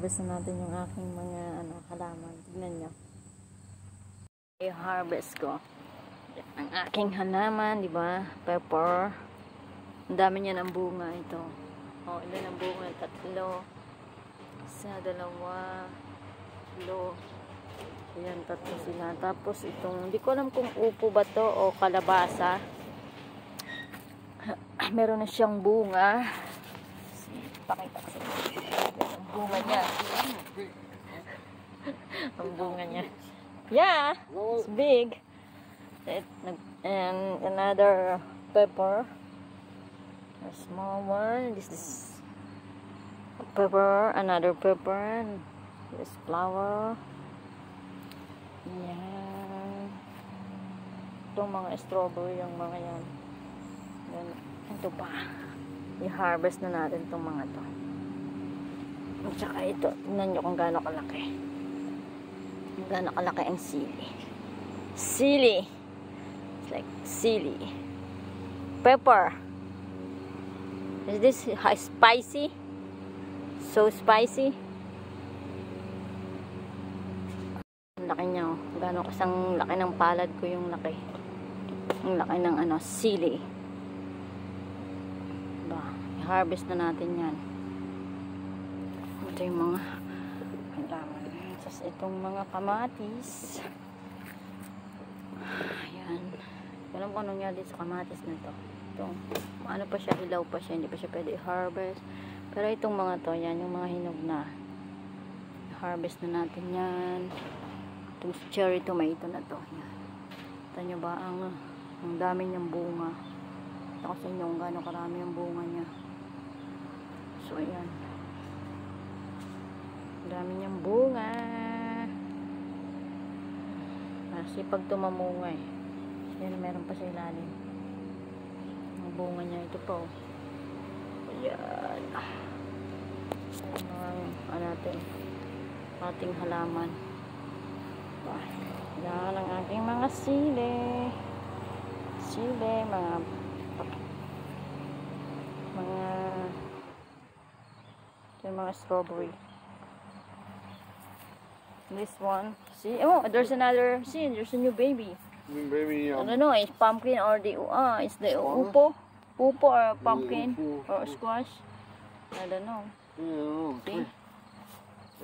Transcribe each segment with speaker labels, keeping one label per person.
Speaker 1: i-harvest na natin yung aking mga halaman. Tignan nyo. I-harvest ko ang aking halaman, di ba? Pepper. Ang dami niya ng bunga ito. Oh, ilan ang bunga? 3. 1, 2, 3. Ayan, 3 sila. Tapos itong, hindi ko alam kung upo ba to o kalabasa. Meron na siyang bunga. Pakita ko sa ang bunga niya. Ang bunga niya. Yeah, it's big. And another pepper. A small one. This is pepper. Another pepper. This flower. Yan. Itong mga strawberry yung mga yan. Yan. Ito pa. I-harvest na natin itong mga to. At saka ito. Tingnan nyo kung gaano kalaki. Kung gaano kalaki ang sili. Sili. It's like sili. Pepper. Is this spicy? So spicy? Ang laki niya, oh. Gano'n kasang laki ng palad ko yung laki. Ang laki ng sili. Diba? I-harvest na natin yan. Ito yung mga halaman. Tapos itong mga kamatis. Ayan. Alam ko anong nangyari sa kamatis na to. Ito, ano pa siya, hilaw pa siya. Hindi pa siya pwede i-harvest. Pero itong mga to, yan, yung mga hinog na. I-harvest na natin yan. Itong cherry tomato na to. Yan. Ito nyo ba ang dami niyang bunga. Ito ko sa inyo kung gano'ng karami yung bunga niya. So, ayan. Ang dami niyang bunga. Kasi pag tumamunga eh. Ayan, meron pa sa ilalim. Ang bunga niya. Ito po. Ayan. Natin. Ating halaman. Yan ang aking mga sili. Sili, mga strawberry. This one. See? Oh, there's another. See, there's a new baby.
Speaker 2: New baby.
Speaker 1: I don't know, it's pumpkin or it's the upo. Upo or pumpkin or squash. I don't know. See?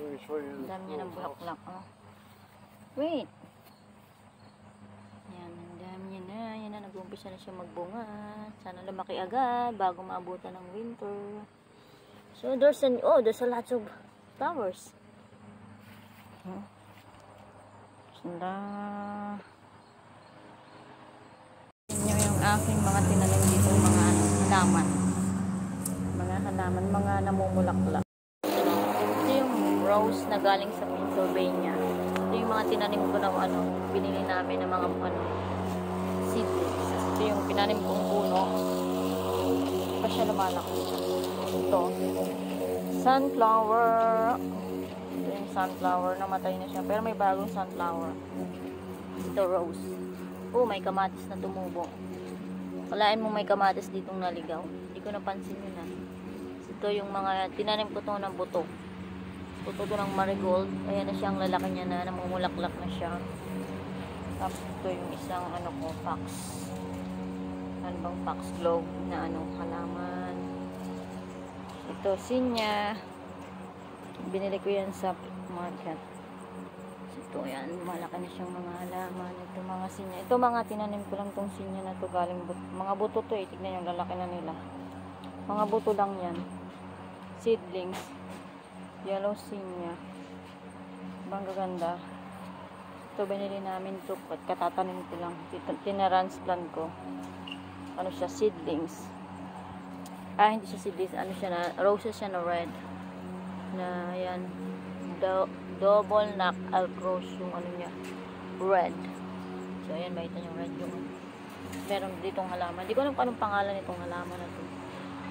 Speaker 1: Ang dami niya ng bulaklak. Oh. Wait. Yan, ang dami niya na. Yan na, nag-umpisa na siya magbunga. Sana lumaki agad bago maabutan ng winter. So, there's a lot of flowers. Sanda. Yan yung aking mga tinanim dito, mga halaman. Mga halaman, mga namumulaklak. Rose na galing sa Pennsylvania. Ito yung mga tinanim ko na binili namin ng mga seedlings. Ito yung pinanim kong puno. Pa siya lumalaki. Ito. Sunflower. Ito yung sunflower. Namatay na siya. Pero may bagong sunflower. Ito rose. Oh, may kamatis na tumubo. Kalain mo may kamatis ditong naligaw. Hindi ko napansin yun ah. Ito yung mga tinanim ko ito ng buto. Puto to ng marigold. Ayan na siyang lalaki niya na namumulaklak na siya. Tapos ito yung isang fox. Ano bang fox globe na halaman. Ito sinya. Binili ko yan sa market. Ito yan. Malaki na siyang mga halaman. Ito mga sinya. Ito mga tinanim ko lang tong sinya na to galing mga buto to eh. Tignan yung lalaki na nila. Mga buto lang yan. Seedlings. Yellow sinya. Bang gaganda. Ito binili namin ito. Katatanim ko lang. Tinaransland ko. Ano siya? Seedlings. Hindi siya seedlings. Ano siya na? Roses siya na red. Na yan. Double knockout rose yung niya. Red. So ayan. Makita nyo red yung meron ditong halaman. Hindi ko alam kung anong pangalan itong halaman na ito.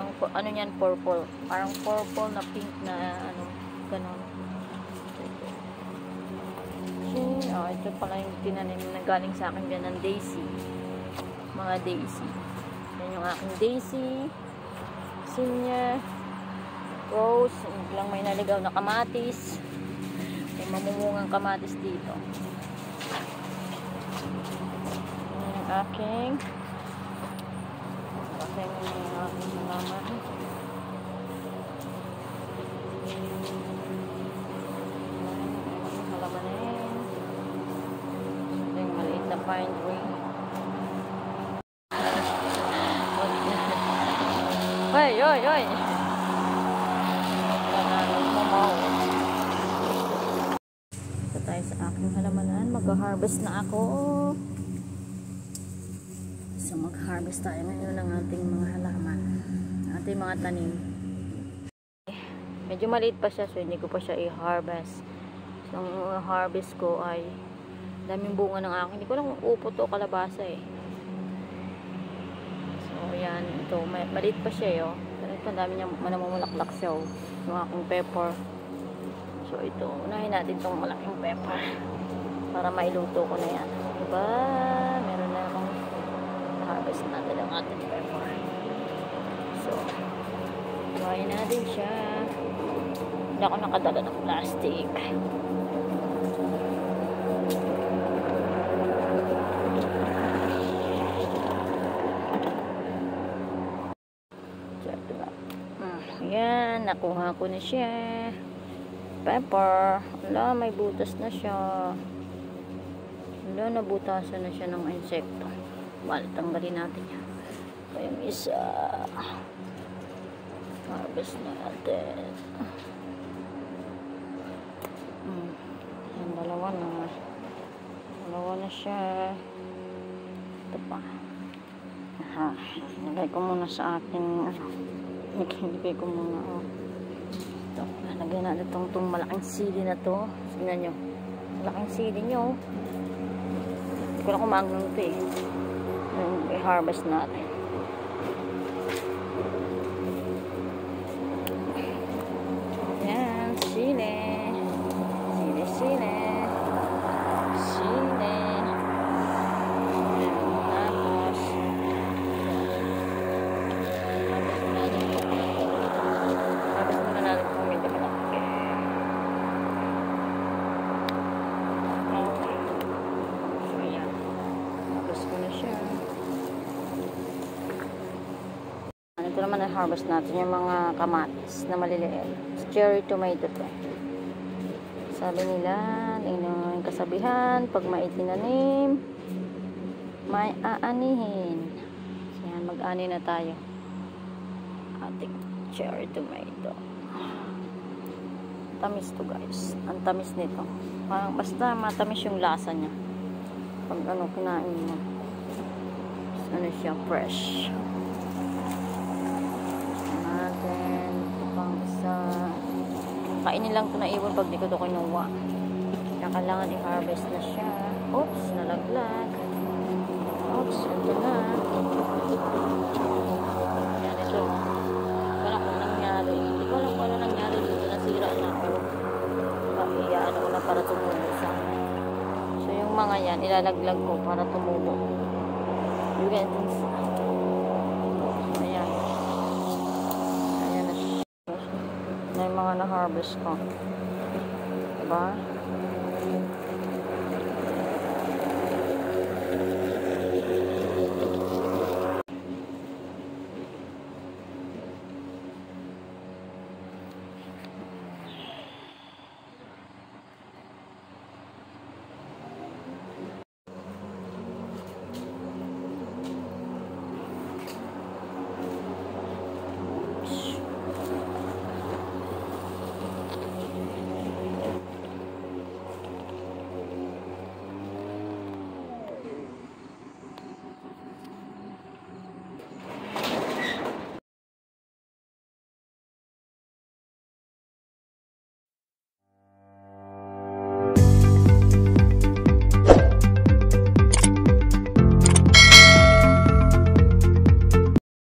Speaker 1: Ang niyan purple. Parang purple na pink na ganon. Ito pala yung tinanim na galing sa akin dyan ng daisy. Mga daisy. Yan yung aking daisy. Sinya. rose, biglang may naligaw na kamatis. May mamumungang kamatis dito. Ang aking halaman. Halamanin. Ito yung maliit na pine tree. Hoy, hoy, hoy! Ito tayo sa aking halamanan. Mag-harvest na ako. So, mag-harvest tayo ngayon ng ating mga halaman. Ating mga tanim. Medyo maliit pa siya, so hindi ko pa siya i-harvest. So, ang harvest ko ay daming bunga ng akin. Hindi ko lang kung upo to o kalabasa eh. So, yan. Ito, maliit pa siya eh. Pero ito, dami niya manamumulaklak siya oh. Yung aking pepper. So, ito. Unahin natin itong malaking pepper. Para mailuto ko na yan. Diba? Meron na akong harvest natin ang ating pepper. So, buhayin natin siya. Hindi ako nakadala ng plastic. Ayan, nakuha ko na siya. Pepper. Wala, may butas na siya. Wala, nabutasan na siya ng insekto. Well, tanggalin natin yan. Ito yung isa. Harvest natin. Yan, dalawa na. Dalawa na siya. Ito pa. Aha. Nilagay ko muna sa akin. Nilagay ko muna. Oh. Ito. Nalagyan natin itong malaking sili na to. Tingnan nyo. Malaking sili nyo. Hindi ko na kumagang ito eh. I-harvest natin. Yan, sili. Sili, sili. Sili. Yan, tapos harvest muna natin kung medyo malaki. So, yan. Harvest ko na siya. Ito naman ang harvest natin yung mga kamatis na maliliit. Cherry tomato to. Sabi nila, yung kasabihan, pag may itinanim, may aanihin. So yan, mag-ani na tayo. Ating cherry tomato. Tamis to guys. Ang tamis nito. Parang basta matamis yung lasa niya. Pag ano, kinain mo. Ano siya, fresh. Kainin lang ito na iwan pag di ko ito kinuha. Kaya kailangan i-harvest na siya. Oops, nalaglag. Oops, ito na. Yan ito. Wala kung nangyari. Hindi ko alam kung ano nangyari dito. Nasira na ako. Iyaan ko na para tumubo sa akin. So yung mga yan, ilalaglag ko para tumubo. You can see. Ayan. Ayan na siya. Na yung mga na-harvest ko. Diba?